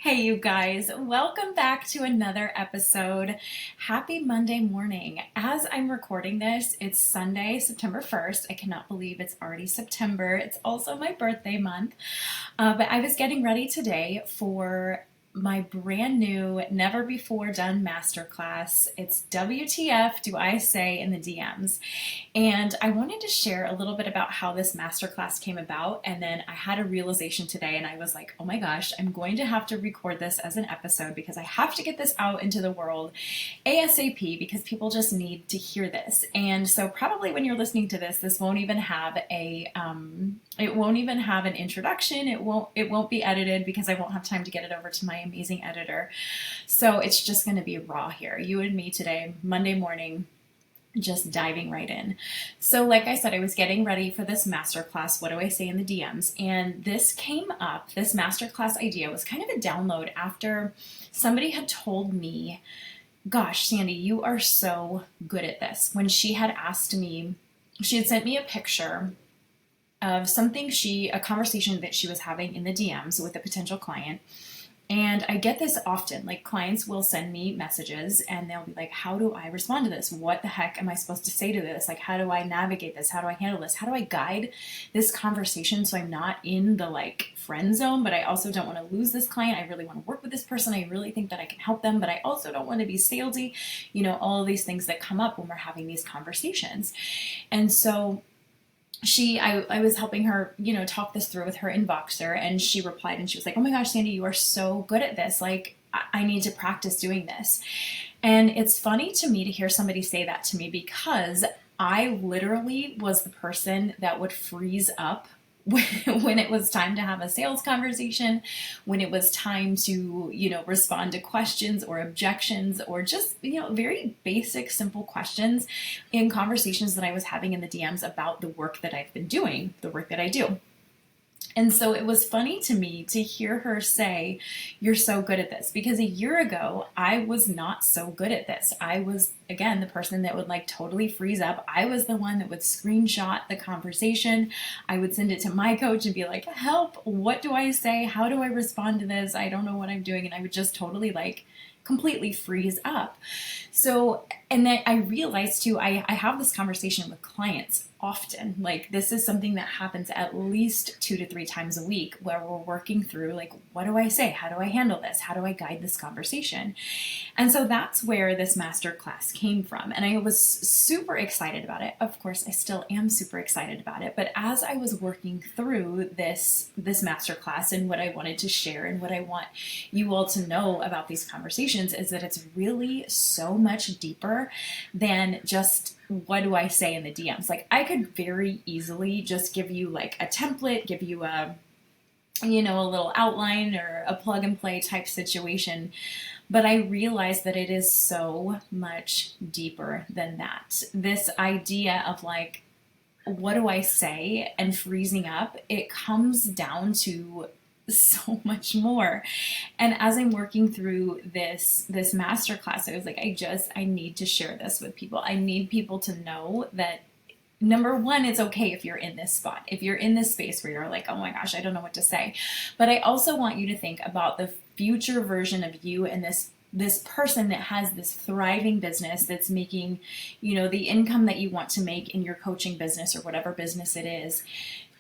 Hey, you guys, welcome back to another episode. Happy Monday morning. As I'm recording this, it's Sunday, September 1st. I cannot believe it's already September. It's also my birthday month. But I was getting ready today for my brand new, never before done masterclass. It's WTF Do I Say in the DMs? And I wanted to share a little bit about how this masterclass came about. And then I had a realization today and I was like, oh my gosh, I'm going to have to record this as an episode because I have to get this out into the world ASAP because people just need to hear this. And so probably when you're listening to this, this won't even have it won't even have an introduction. It won't be edited because I won't have time to get it over to my amazing editor. So it's just going to be raw here. You and me today, Monday morning, just diving right in. So like I said, I was getting ready for this masterclass, What Do I Say in the DMs? And this came up, this masterclass idea was kind of a download after somebody had told me, gosh, Sandy, you are so good at this. When she had asked me, she had sent me a picture of something a conversation that she was having in the DMs with a potential client. And I get this often, like clients will send me messages and they'll be like, how do I respond to this? What the heck am I supposed to say to this? Like, how do I navigate this? How do I handle this? How do I guide this conversation so I'm not in the like friend zone, but I also don't want to lose this client. I really want to work with this person. I really think that I can help them, but I also don't want to be salesy. You know, all of these things that come up when we're having these conversations. And so I was helping her, talk this through with her inboxer, and she replied and she was like, oh my gosh, Sandy, you are so good at this. Like, I need to practice doing this. And it's funny to me to hear somebody say that to me because I literally was the person that would freeze up when it was time to have a sales conversation, when it was time to, respond to questions or objections or just, very basic, simple questions in conversations that I was having in the DMs about the work that I've been doing, the work that I do. And so it was funny to me to hear her say, you're so good at this, because a year ago, I was not so good at this. I was, again, the person that would like totally freeze up. I was the one that would screenshot the conversation. I would send it to my coach and be like, help, what do I say? How do I respond to this? I don't know what I'm doing. And I would just totally completely freeze up. So, and then I realized too, I have this conversation with clients often. Like, this is something that happens at least 2 to 3 times a week where we're working through, like, what do I say? How do I handle this? How do I guide this conversation? And so that's where this masterclass came from. And I was super excited about it. Of course, I still am super excited about it. But as I was working through this masterclass and what I wanted to share and what I want you all to know about these conversations is that it's really so much deeper than just what do I say in the DMs? Like, I could very easily just give you like a template, give you a little outline or a plug and play type situation. But I realized that it is so much deeper than that. This idea of like, what do I say and freezing up, it comes down to so much more. And as I'm working through this masterclass, I was like, I need to share this with people. I need people to know that, number one, it's okay if you're in this spot, if you're in this space where you're like, oh my gosh, I don't know what to say. But I also want you to think about the future version of you and this person that has this thriving business that's making, the income that you want to make in your coaching business or whatever business it is.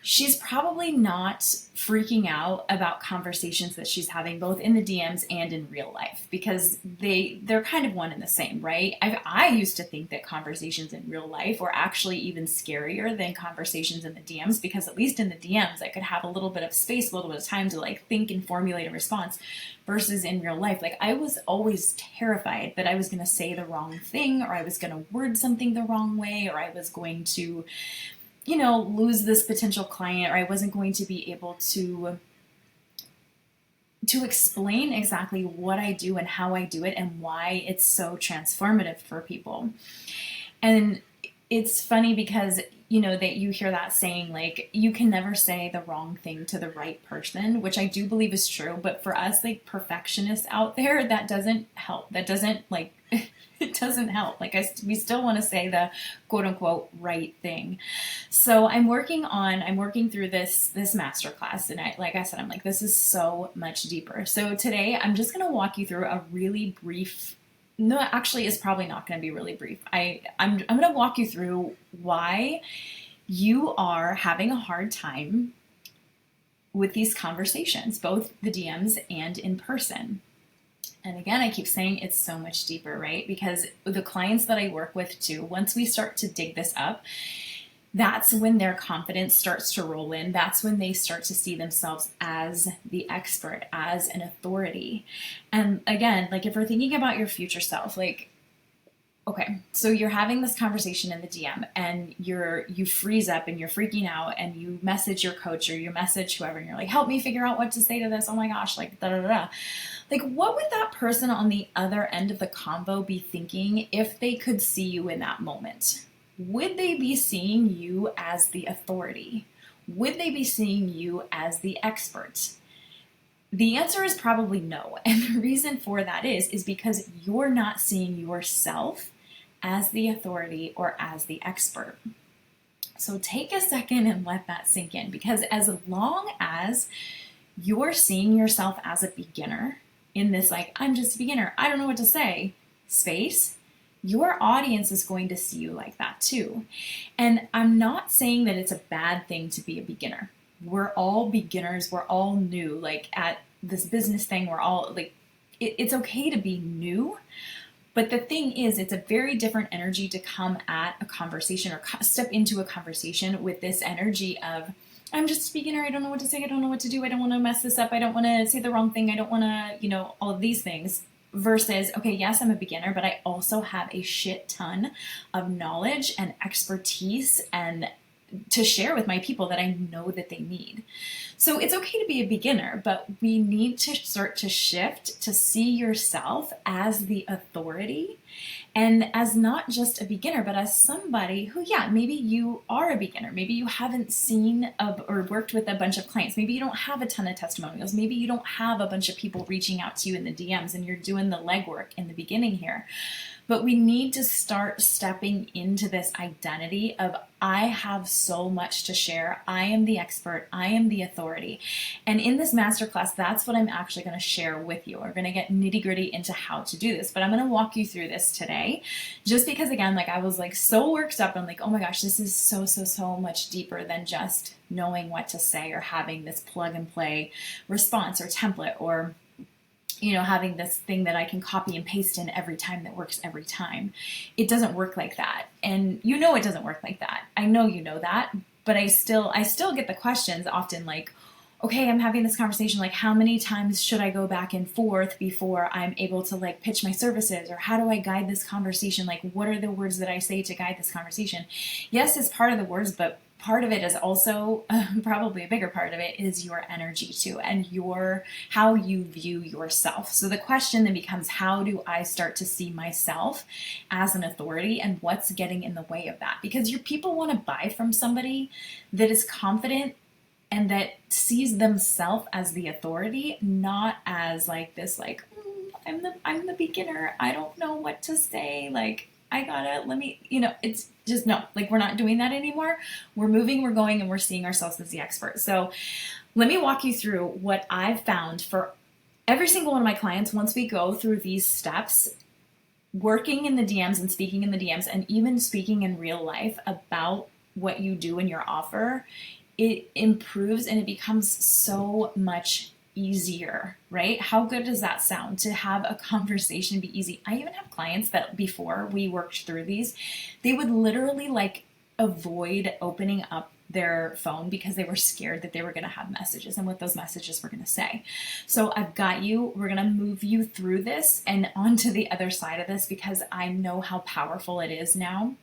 She's probably not freaking out about conversations that she's having both in the DMs and in real life because they're kind of one and the same, right? I used to think that conversations in real life were actually even scarier than conversations in the DMs because at least in the DMs I could have a little bit of space, a little bit of time to like think and formulate a response versus in real life. Like, I was always terrified that I was going to say the wrong thing or I was going to word something the wrong way or I was going to lose this potential client, or I wasn't going to be able to explain exactly what I do and how I do it and why it's so transformative for people. And it's funny because, that you hear that saying, like, you can never say the wrong thing to the right person, which I do believe is true. But for us, like, perfectionists out there, that doesn't help. That doesn't, like, it doesn't help. Like, we still want to say the quote unquote right thing. So I'm working through this masterclass, and like I said, I'm like, this is so much deeper. So today I'm just going to walk you through a really brief. No, actually, it's probably not going to be really brief. I'm going to walk you through why you are having a hard time with these conversations, both the DMs and in person. And again, I keep saying it's so much deeper, right? Because the clients that I work with too, once we start to dig this up, that's when their confidence starts to roll in. That's when they start to see themselves as the expert, as an authority. And again, like, if we're thinking about your future self, like, okay, so you're having this conversation in the DM and you freeze up and you're freaking out and you message your coach or you message whoever and you're like, help me figure out what to say to this. Oh my gosh, like, da da da. Like, what would that person on the other end of the convo be thinking if they could see you in that moment? Would they be seeing you as the authority? Would they be seeing you as the expert? The answer is probably no. And the reason for that is because you're not seeing yourself as the authority or as the expert. So take a second and let that sink in, because as long as you're seeing yourself as a beginner in this, like, I'm just a beginner, I don't know what to say space, your audience is going to see you like that too. And I'm not saying that it's a bad thing to be a beginner. We're all beginners. We're all new. Like, at this business thing, we're all like, it's okay to be new. But the thing is, it's a very different energy to come at a conversation or step into a conversation with this energy of, I'm just a beginner. I don't know what to say. I don't know what to do. I don't want to mess this up. I don't want to say the wrong thing. I don't want to, all of these things. Versus, okay, yes, I'm a beginner, but I also have a shit ton of knowledge and expertise and to share with my people that I know that they need. So it's okay to be a beginner, but we need to start to shift to see yourself as the authority and as not just a beginner, but as somebody who, yeah, maybe you are a beginner. Maybe you haven't seen or worked with a bunch of clients. Maybe you don't have a ton of testimonials. Maybe you don't have a bunch of people reaching out to you in the DMs and you're doing the legwork in the beginning here. But we need to start stepping into this identity of, I have so much to share. I am the expert. I am the authority. And in this masterclass, that's what I'm actually going to share with you. We're going to get nitty gritty into how to do this, but I'm going to walk you through this today just because, again, like, I was like so worked up. I'm like, oh my gosh, this is so much deeper than just knowing what to say or having this plug and play response or template or having this thing that I can copy and paste in every time that works every time. It doesn't work like that. And it doesn't work like that. I know you know that, but I still get the questions often like, okay, I'm having this conversation, like, how many times should I go back and forth before I'm able to, like, pitch my services? Or how do I guide this conversation? Like, what are the words that I say to guide this conversation? Yes, it's part of the words, but part of it is also, probably a bigger part of it, is your energy too, and how you view yourself. So the question then becomes, how do I start to see myself as an authority, and what's getting in the way of that? Because your people want to buy from somebody that is confident and that sees themselves as the authority, not as like this, like, I'm the beginner. I don't know what to say. Like, it's just, no, like, we're not doing that anymore. We're moving, we're going, and we're seeing ourselves as the expert. So let me walk you through what I've found for every single one of my clients. Once we go through these steps, working in the DMs and speaking in the DMs and even speaking in real life about what you do in your offer, it improves and it becomes so much easier, right? How good does that sound to have a conversation be easy? I even have clients that before we worked through these, they would literally like avoid opening up their phone because they were scared that they were going to have messages and what those messages were going to say. So I've got you. We're going to move you through this and onto the other side of this because I know how powerful it is now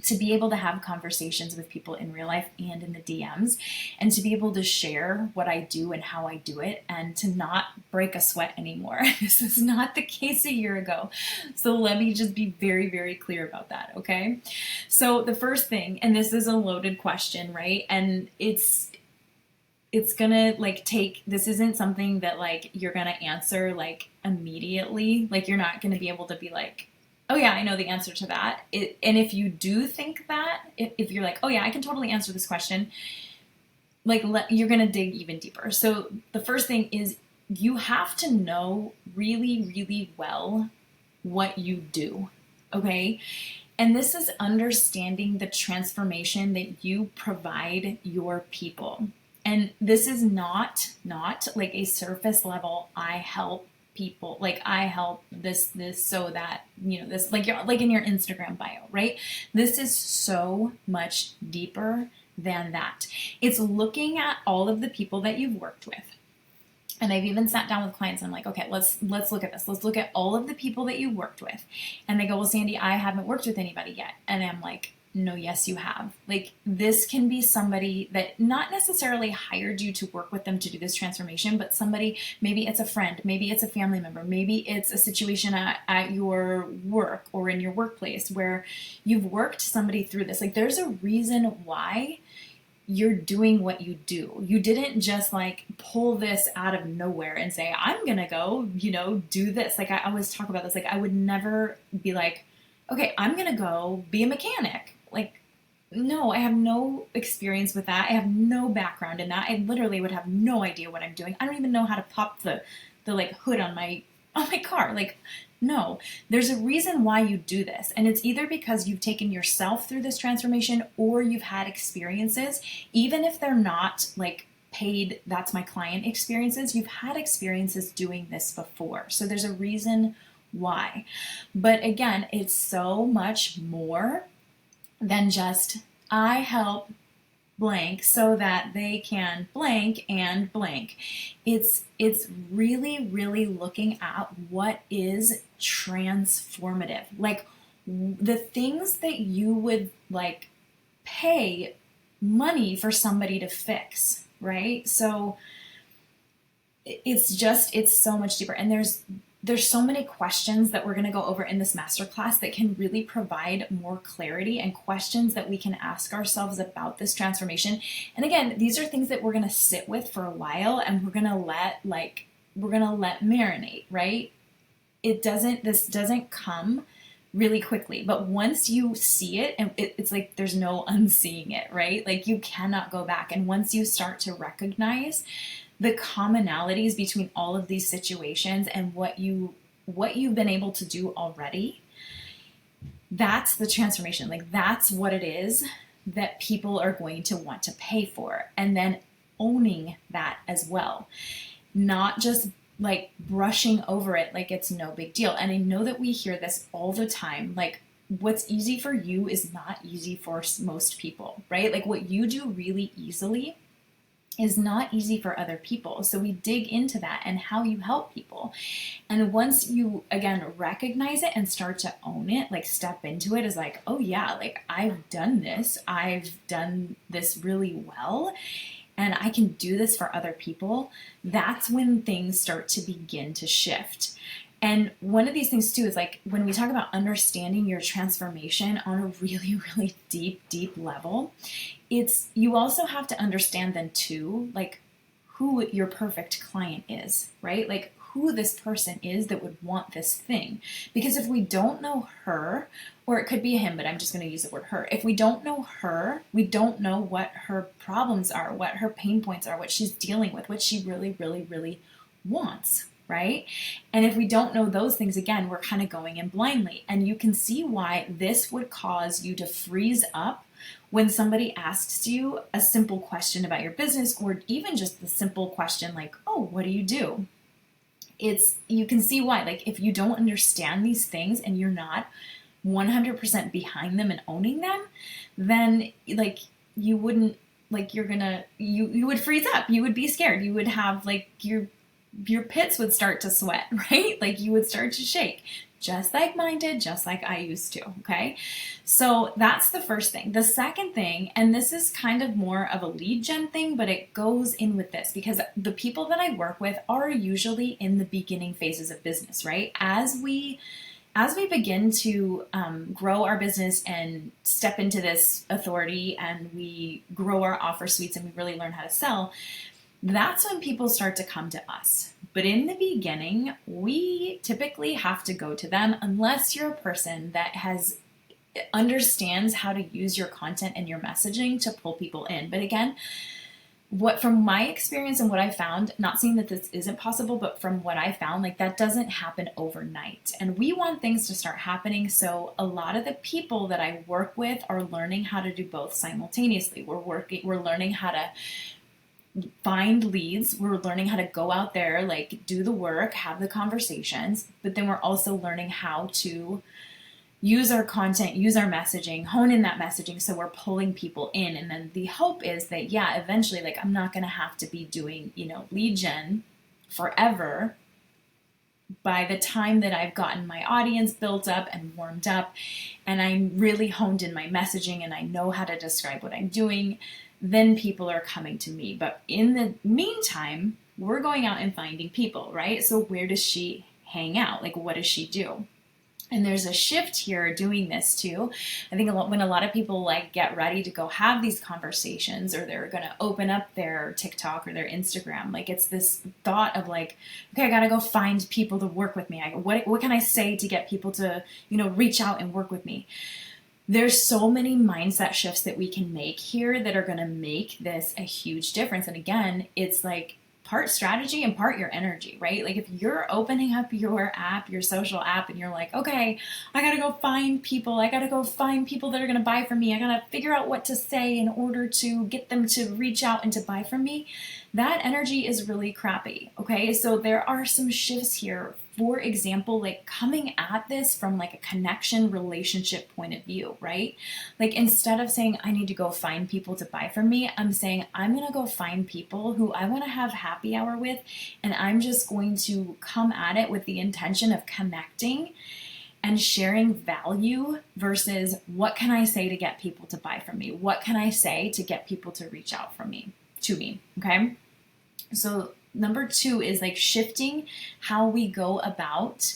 to be able to have conversations with people in real life and in the DMs, and to be able to share what I do and how I do it, and to not break a sweat anymore. This is not the case a year ago. So let me just be very, very clear about that, okay? So the first thing, and this is a loaded question, right? And it's gonna this isn't something that you're gonna answer immediately. You're not gonna be able to be like, oh yeah, I know the answer to that. And if you do think that, if you're like, oh yeah, I can totally answer this question, you're going to dig even deeper. So the first thing is you have to know really, really well what you do, okay? And this is understanding the transformation that you provide your people. And this is not like a surface level, I help people, I help this so that this, you're in your Instagram bio, right? This is so much deeper than that. It's looking at all of the people that you've worked with. And I've even sat down with clients and I'm like, okay, let's look at this. Let's look at all of the people that you worked with. And they go, well, Sandy, I haven't worked with anybody yet. And I'm like, no, yes, you have. This can be somebody that not necessarily hired you to work with them to do this transformation, but somebody, maybe it's a friend, maybe it's a family member, maybe it's a situation at your work or in your workplace where you've worked somebody through this. There's a reason why you're doing what you do. You didn't just pull this out of nowhere and say, I'm going to go, do this. I always talk about this. I would never be like, okay, I'm going to go be a mechanic. No, I have no experience with that. I have no background in that. I literally would have no idea what I'm doing. I don't even know how to pop the hood on my car. No, there's a reason why you do this. And it's either because you've taken yourself through this transformation or you've had experiences, even if they're not paid, that's my client experiences, you've had experiences doing this before. So there's a reason why. But again, it's so much more than just I help blank so that they can blank and blank. It's really, really looking at what is transformative. The things that you would pay money for somebody to fix, right? So it's so much deeper. And there's so many questions that we're going to go over in this masterclass that can really provide more clarity, and questions that we can ask ourselves about this transformation. And again, these are things that we're going to sit with for a while, and we're going to let marinate, right? This doesn't come really quickly, but once you see it, and it's there's no unseeing it, right? You cannot go back. And once you start to recognize the commonalities between all of these situations and what you've been able to do already, that's the transformation. That's what it is that people are going to want to pay for. And then owning that as well. Not just brushing over it like it's no big deal. And I know that we hear this all the time. What's easy for you is not easy for most people, right? What you do really easily is not easy for other people. So we dig into that and how you help people. And once you, again, recognize it and start to own it, step into it, is oh yeah, I've done this. I've done this really well, and I can do this for other people. That's when things start to begin to shift. And one of these things too is when we talk about understanding your transformation on a really, really deep, deep level, you also have to understand then too, who your perfect client is, right? Who this person is that would want this thing. Because if we don't know her, or it could be him, but I'm just going to use the word her. If we don't know her, we don't know what her problems are, what her pain points are, what she's dealing with, what she really, really, really wants. Right? And if we don't know those things, again, we're kind of going in blindly. And you can see why this would cause you to freeze up when somebody asks you a simple question about your business, or even just the simple question oh, what do you do? You can see why. If you don't understand these things and you're not 100% behind them and owning them, then you wouldn't, you would freeze up. You would be scared. You would have your pits would start to sweat, right? You would start to shake just like mine did, just like I used to, okay? So that's the first thing. The second thing, and this is kind of more of a lead gen thing, but it goes in with this because the people that I work with are usually in the beginning phases of business, right? As we begin to grow our business and step into this authority and we grow our offer suites and we really learn how to sell, that's when people start to come to us. But in the beginning, we typically have to go to them unless you're a person that understands how to use your content and your messaging to pull people in. But again, what from my experience and what I found, not saying that this isn't possible, but from what I found, like that doesn't happen overnight. And we want things to start happening. So a lot of the people that I work with are learning how to do both simultaneously. We're learning how to find leads. We're learning how to go out there, like do the work, have the conversations, but then we're also learning how to use our content, use our messaging, hone in that messaging so we're pulling people in. And then the hope is that, yeah, eventually, like I'm not going to have to be doing, lead gen forever. By the time that I've gotten my audience built up and warmed up and I'm really honed in my messaging and I know how to describe what I'm doing, then people are coming to me. But in the meantime, we're going out and finding people, right? So where does she hang out? Like, what does she do? And there's a shift here doing this too. I think when a lot of people like get ready to go have these conversations or they're going to open up their TikTok or their Instagram, like it's this thought of like, okay, I got to go find people to work with me. What can I say to get people to, reach out and work with me? There's so many mindset shifts that we can make here that are going to make this a huge difference. And again, it's like part strategy and part your energy, right? Like if you're opening up your app, your social app, and you're like, okay, I got to go find people. I got to go find people that are going to buy from me. I got to figure out what to say in order to get them to reach out and to buy from me. That energy is really crappy. Okay. So there are some shifts here. For example, like coming at this from like a connection relationship point of view, right? Like instead of saying, I need to go find people to buy from me, I'm saying, I'm going to go find people who I want to have happy hour with. And I'm just going to come at it with the intention of connecting and sharing value versus what can I say to get people to buy from me? What can I say to get people to reach out to me? Okay. So number 2 is like shifting how we go about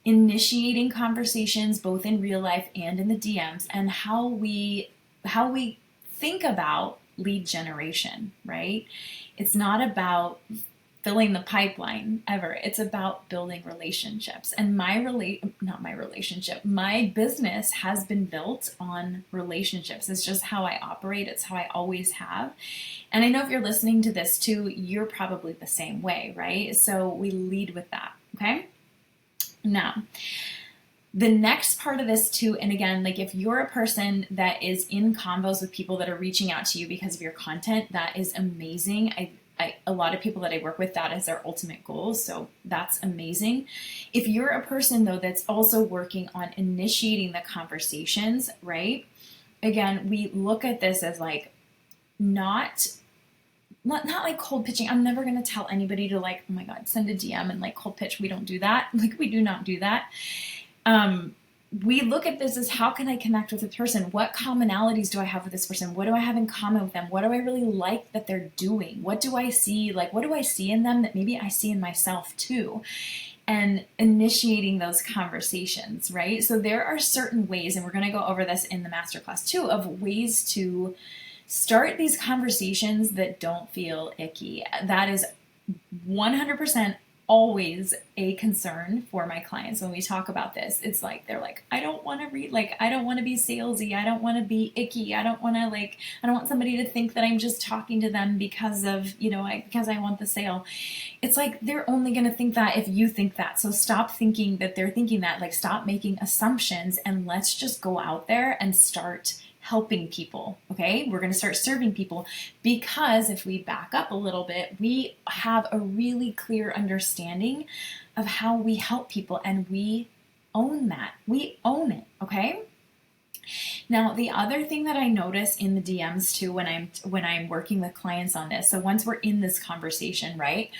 initiating conversations both in real life and in the DMs and how we think about lead generation, right? It's not about filling the pipeline ever. It's about building relationships. And my business has been built on relationships. It's just how I operate. It's how I always have. And I know if you're listening to this too, you're probably the same way, right? So we lead with that, okay? Now, the next part of this too, and again, like if you're a person that is in convos with people that are reaching out to you because of your content, that is amazing. A lot of people that I work with, that is their ultimate goal. So that's amazing. If you're a person though, that's also working on initiating the conversations, right? Again, we look at this as like, not like cold pitching. I'm never going to tell anybody to like, oh my God, send a DM and like cold pitch. We don't do that. Like we do not do that. We look at this as how can I connect with a person? What commonalities do I have with this person? What do I have in common with them? What do I really like that they're doing? What do I see? Like, what do I see in them that maybe I see in myself too? And initiating those conversations, right? So there are certain ways, and we're going to go over this in the masterclass too, of ways to start these conversations that don't feel icky. That is 100% always a concern for my clients when we talk about this. It's like they're like, I don't want to I don't want to be salesy. I don't want to be icky. I don't want somebody to think that I'm just talking to them because of, because I want the sale. It's like they're only going to think that if you think that. So stop thinking that they're thinking that. Like stop making assumptions and let's just go out there and start helping people. Okay. We're going to start serving people because if we back up a little bit, we have a really clear understanding of how we help people and we own that. We own it. Okay. Now, the other thing that I notice in the DMs too, when I'm working with clients on this. So once we're in this conversation, right,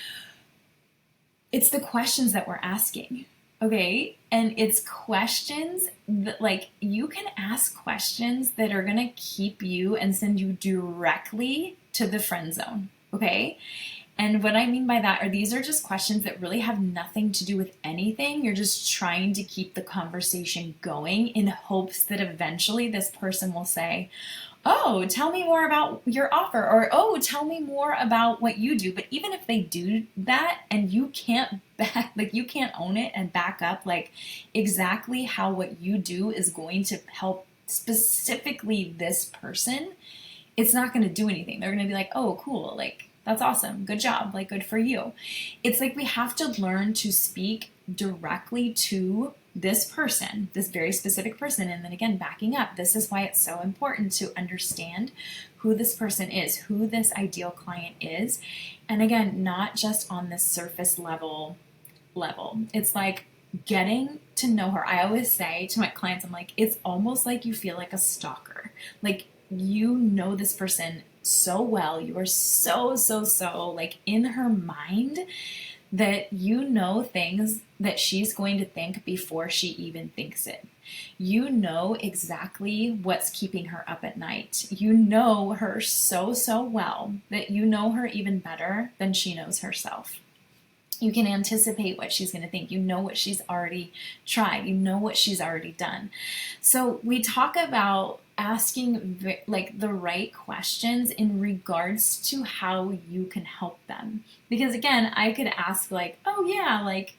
it's the questions that we're asking. Okay. And it's questions that, like, you can ask questions that are going to keep you and send you directly to the friend zone. Okay. And what I mean by that are these are just questions that really have nothing to do with anything. You're just trying to keep the conversation going in hopes that eventually this person will say, oh, tell me more about your offer, or oh, tell me more about what you do. But even if they do that and you can't you can't own it and back up like exactly how what you do is going to help specifically this person, it's not going to do anything. They're going to be like, oh, cool, like that's awesome, good job, like good for you. It's like we have to learn to speak directly to this person, this very specific person. And then again, backing up, this is why it's so important to understand who this person is, who this ideal client is. And again, not just on this surface level. It's like getting to know her. I always say to my clients, I'm like, it's almost like you feel like a stalker. Like you know this person so well. You are so like in her mind that you know things that she's going to think before she even thinks it. You know exactly what's keeping her up at night. You know her so well that you know her even better than she knows herself. You can anticipate what she's going to think. You know what she's already tried. You know what she's already done. So we talk about asking like the right questions in regards to how you can help them. Because again, I could ask like, oh yeah, like,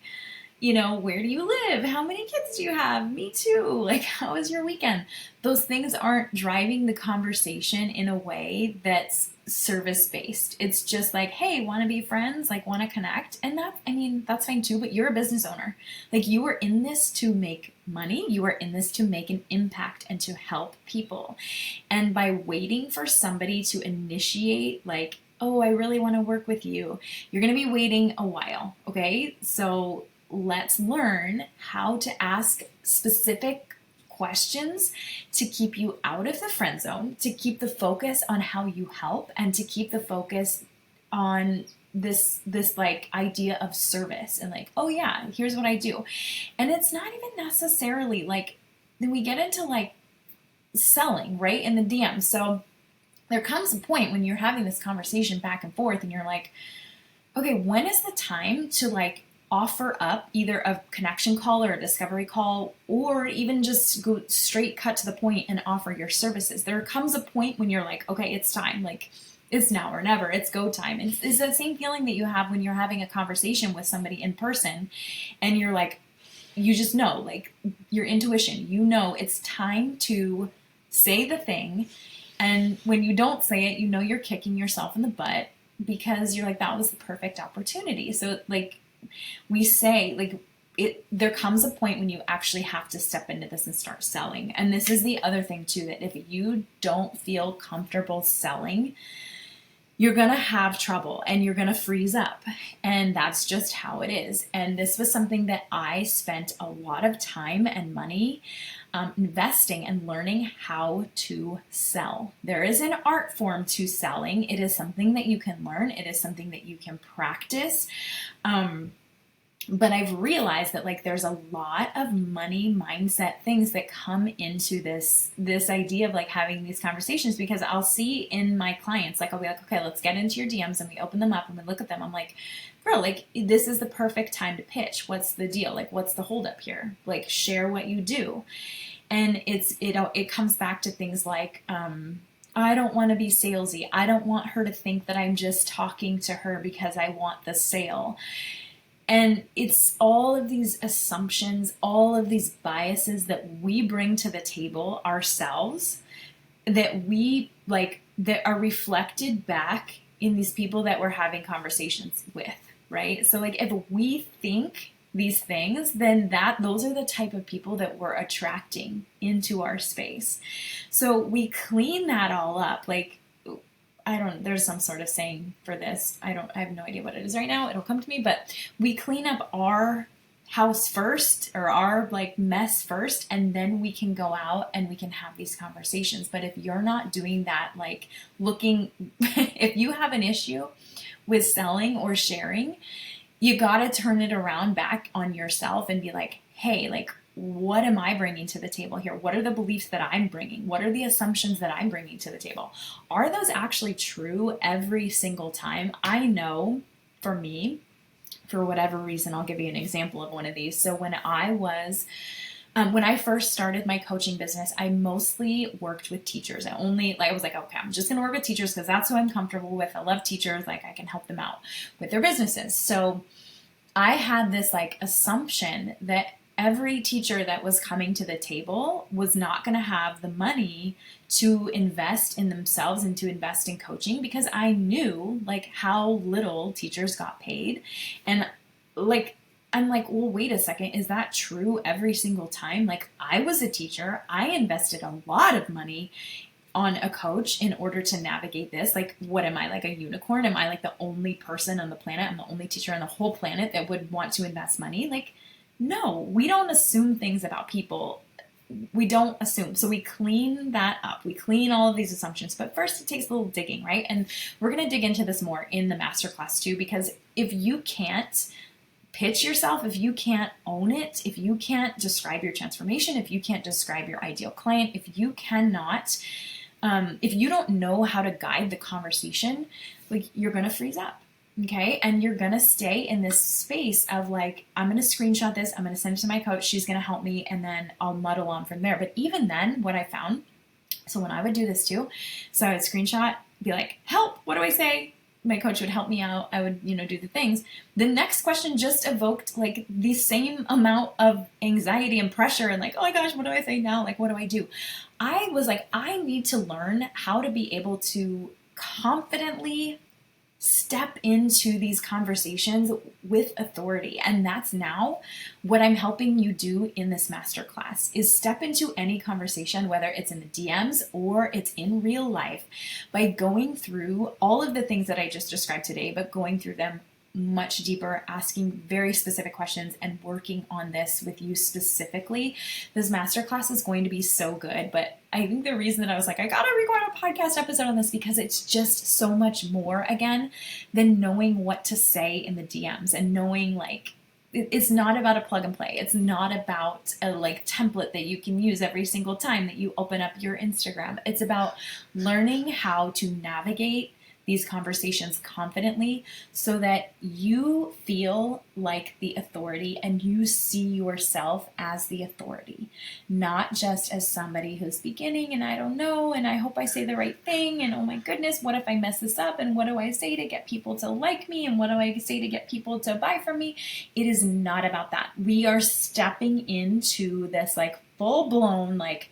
you know, where do you live? How many kids do you have? Me too. Like, how was your weekend? Those things aren't driving the conversation in a way that's service based. It's just like, hey, want to be friends? Like, want to connect? And that, I mean, that's fine too, but you're a business owner. Like, you are in this to make money. You are in this to make an impact and to help people. And by waiting for somebody to initiate, like, oh, I really want to work with you, you're going to be waiting a while. Okay. So, let's learn how to ask specific questions to keep you out of the friend zone, to keep the focus on how you help, and to keep the focus on this like idea of service and like, oh yeah, here's what I do. And it's not even necessarily like, then we get into like selling, right, in the DM. So there comes a point when you're having this conversation back and forth and you're like, okay, when is the time to like offer up either a connection call or a discovery call, or even just go straight cut to the point and offer your services? There comes a point when you're like, okay, it's time, like it's now or never, it's go time. It's that same feeling that you have when you're having a conversation with somebody in person and you're like, you just know, like your intuition, you know, it's time to say the thing. And when you don't say it, you know, you're kicking yourself in the butt because you're like, that was the perfect opportunity. So like, we say like there comes a point when you actually have to step into this and start selling. And this is the other thing too, that if you don't feel comfortable selling, you're going to have trouble and you're going to freeze up. And that's just how it is. And this was something that I spent a lot of time and money investing and learning how to sell. There is an art form to selling. It is something that you can learn. It is something that you can practice. But I've realized that like there's a lot of money mindset things that come into this idea of like having these conversations, because I'll see in my clients, like I'll be like, okay, let's get into your DMs, and we open them up and we look at them. I'm like, girl, like this is the perfect time to pitch. What's the deal? Like, what's the holdup here? Like, share what you do. And it comes back to things like, I don't want to be salesy. I don't want her to think that I'm just talking to her because I want the sale. And it's all of these assumptions, all of these biases that we bring to the table ourselves, that we like, that are reflected back in these people that we're having conversations with, right? So like if we think these things, then those are the type of people that we're attracting into our space. So we clean that all up. Like, there's some sort of saying for this. I have no idea what it is right now. It'll come to me, but we clean up our house first, or our like mess first, and then we can go out and we can have these conversations. But if you're not doing that, like looking, if you have an issue with selling or sharing, you got to turn it around back on yourself and be like, hey, like, what am I bringing to the table here? What are the beliefs that I'm bringing? What are the assumptions that I'm bringing to the table? Are those actually true every single time? I know for me, for whatever reason, I'll give you an example of one of these. So when I first started my coaching business, I mostly worked with teachers. I was like, okay, I'm just going to work with teachers because that's who I'm comfortable with. I love teachers. Like, I can help them out with their businesses. So I had this like assumption that every teacher that was coming to the table was not going to have the money to invest in themselves and to invest in coaching, because I knew like how little teachers got paid. And like, I'm like, well, wait a second. Is that true every single time? Like, I was a teacher. I invested a lot of money on a coach in order to navigate this. Like, what am I, like a unicorn? Am I like the only person on the planet? I'm the only teacher on the whole planet that would want to invest money? Like, no, we don't assume things about people. We don't assume. So we clean that up. We clean all of these assumptions. But first, it takes a little digging, right? And we're going to dig into this more in the masterclass too, because if you can't pitch yourself, if you can't own it, if you can't describe your transformation, if you can't describe your ideal client, if you cannot, if you don't know how to guide the conversation, like, you're going to freeze up. Okay. And you're going to stay in this space of like, I'm going to screenshot this. I'm going to send it to my coach. She's going to help me. And then I'll muddle on from there. But even then, what I found, so when I would do this too, so I would screenshot, be like, help, what do I say? My coach would help me out. I would, do the things. The next question just evoked like the same amount of anxiety and pressure and like, oh my gosh, what do I say now? Like, what do I do? I was like, I need to learn how to be able to confidently step into these conversations with authority. And that's now what I'm helping you do in this masterclass, is step into any conversation, whether it's in the DMs or it's in real life, by going through all of the things that I just described today, but going through them much deeper, asking very specific questions and working on this with you specifically. This masterclass is going to be so good, but I think the reason that I was like, I gotta record a podcast episode on this, because it's just so much more, again, than knowing what to say in the DMs and knowing like, it's not about a plug and play. It's not about a like template that you can use every single time that you open up your Instagram. It's about learning how to navigate these conversations confidently so that you feel like the authority and you see yourself as the authority, not just as somebody who's beginning and I don't know and I hope I say the right thing and oh my goodness, what if I mess this up and what do I say to get people to like me and what do I say to get people to buy from me? It is not about that. We are stepping into this like full-blown like,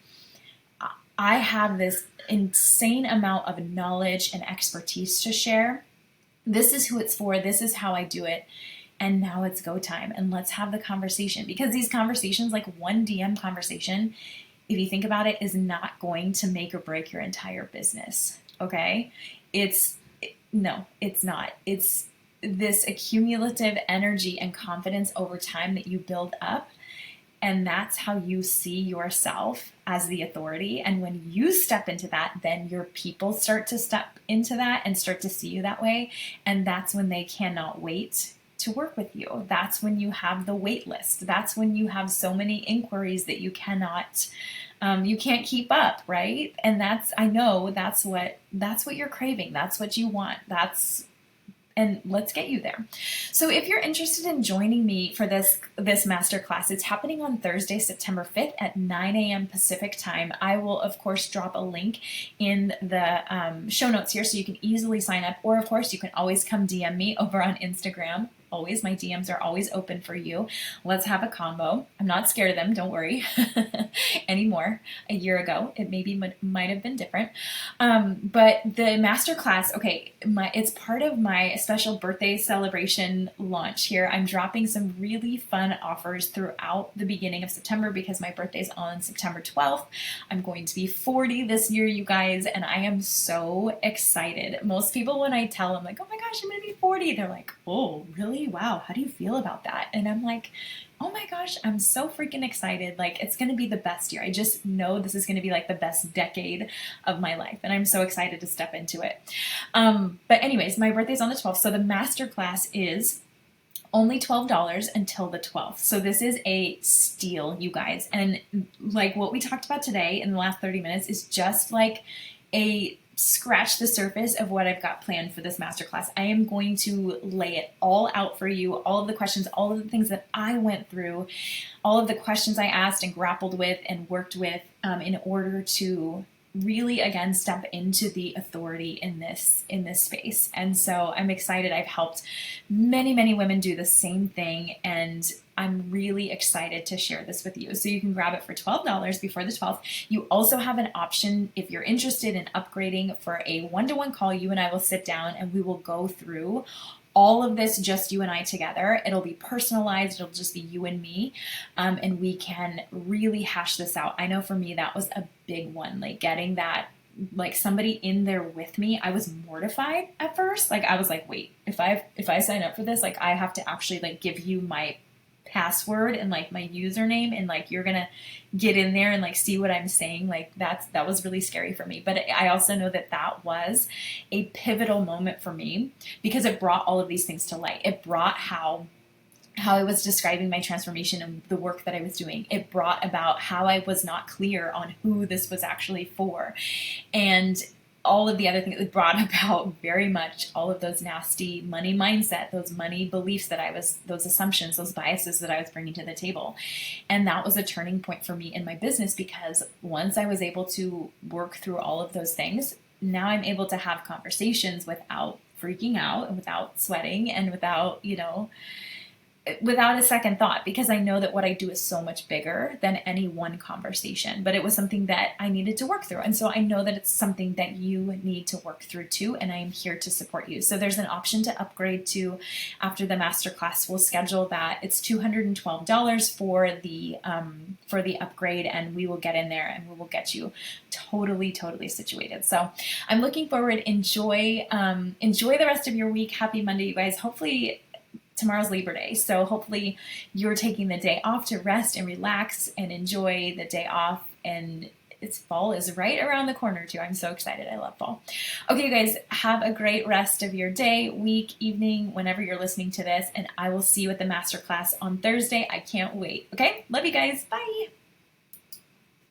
I have this insane amount of knowledge and expertise to share. This is who it's for. This is how I do it. And now it's go time. And let's have the conversation, because these conversations, like one DM conversation, if you think about it, is not going to make or break your entire business. Okay. No, it's not. It's this accumulative energy and confidence over time that you build up. And that's how you see yourself as the authority. And when you step into that, then your people start to step into that and start to see you that way. And that's when they cannot wait to work with you. That's when you have the wait list. That's when you have so many inquiries that you can't keep up, right? And I know that's what you're craving. That's what you want. And let's get you there. So if you're interested in joining me for this masterclass, it's happening on Thursday, September 5th at 9 a.m. Pacific time. I will, of course, drop a link in the show notes here so you can easily sign up. Or, of course, you can always come DM me over on Instagram. Always, my DMs are always open for you. Let's have a combo. I'm not scared of them, don't worry, anymore. A year ago, it might have been different. But the masterclass, okay, it's part of my special birthday celebration launch here. I'm dropping some really fun offers throughout the beginning of September because my birthday's on September 12th. I'm going to be 40 this year, you guys, and I am so excited. Most people, when I tell them, like, oh my gosh, I'm going to be 40, they're like, oh, really? Wow, how do you feel about that? And I'm like, oh my gosh, I'm so freaking excited. Like, it's going to be the best year. I just know this is going to be like the best decade of my life. And I'm so excited to step into it. But anyways, my birthday's on the 12th. So the masterclass is Only $12 until the 12th. So this is a steal, you guys. And like what we talked about today in the last 30 minutes is just like a scratch the surface of what I've got planned for this masterclass. I am going to lay it all out for you, all of the questions, all of the things that I went through, all of the questions I asked and grappled with and worked with in order to really again step into the authority in this space. And so I'm excited. I've helped many women do the same thing, and I'm really excited to share this with you. So you can grab it for $12 before the 12th. You also have an option if you're interested in upgrading for a one-to-one call. You and I will sit down and we will go through all of this, just you and I together. It'll be personalized. It'll just be you and me. And we can really hash this out. I know for me, that was a big one, like getting that, like somebody in there with me. I was mortified at first. Like I was like, wait, if I sign up for this, like I have to actually like give you my password and like my username, and like you're gonna get in there and like see what I'm saying. Like that was really scary for me. But I also know that was a pivotal moment for me because it brought all of these things to light. It brought how I was describing my transformation and the work that I was doing. It brought about how I was not clear on who this was actually for, and all of the other things. It brought about very much all of those nasty money mindset, those money beliefs those assumptions, those biases that I was bringing to the table. And that was a turning point for me in my business, because once I was able to work through all of those things, now I'm able to have conversations without freaking out and without sweating and without a second thought, because I know that what I do is so much bigger than any one conversation. But it was something that I needed to work through. And so I know that it's something that you need to work through too. And I am here to support you. So there's an option to upgrade to after the masterclass. We'll schedule that. It's $212 for the upgrade, and we will get in there and we will get you totally situated. So I'm looking forward. Enjoy the rest of your week. Happy Monday, you guys. Hopefully tomorrow's Labor Day. So hopefully you're taking the day off to rest and relax and enjoy the day off. And fall is right around the corner too. I'm so excited. I love fall. Okay, you guys, have a great rest of your day, week, evening, whenever you're listening to this. And I will see you at the masterclass on Thursday. I can't wait. Okay. Love you guys. Bye.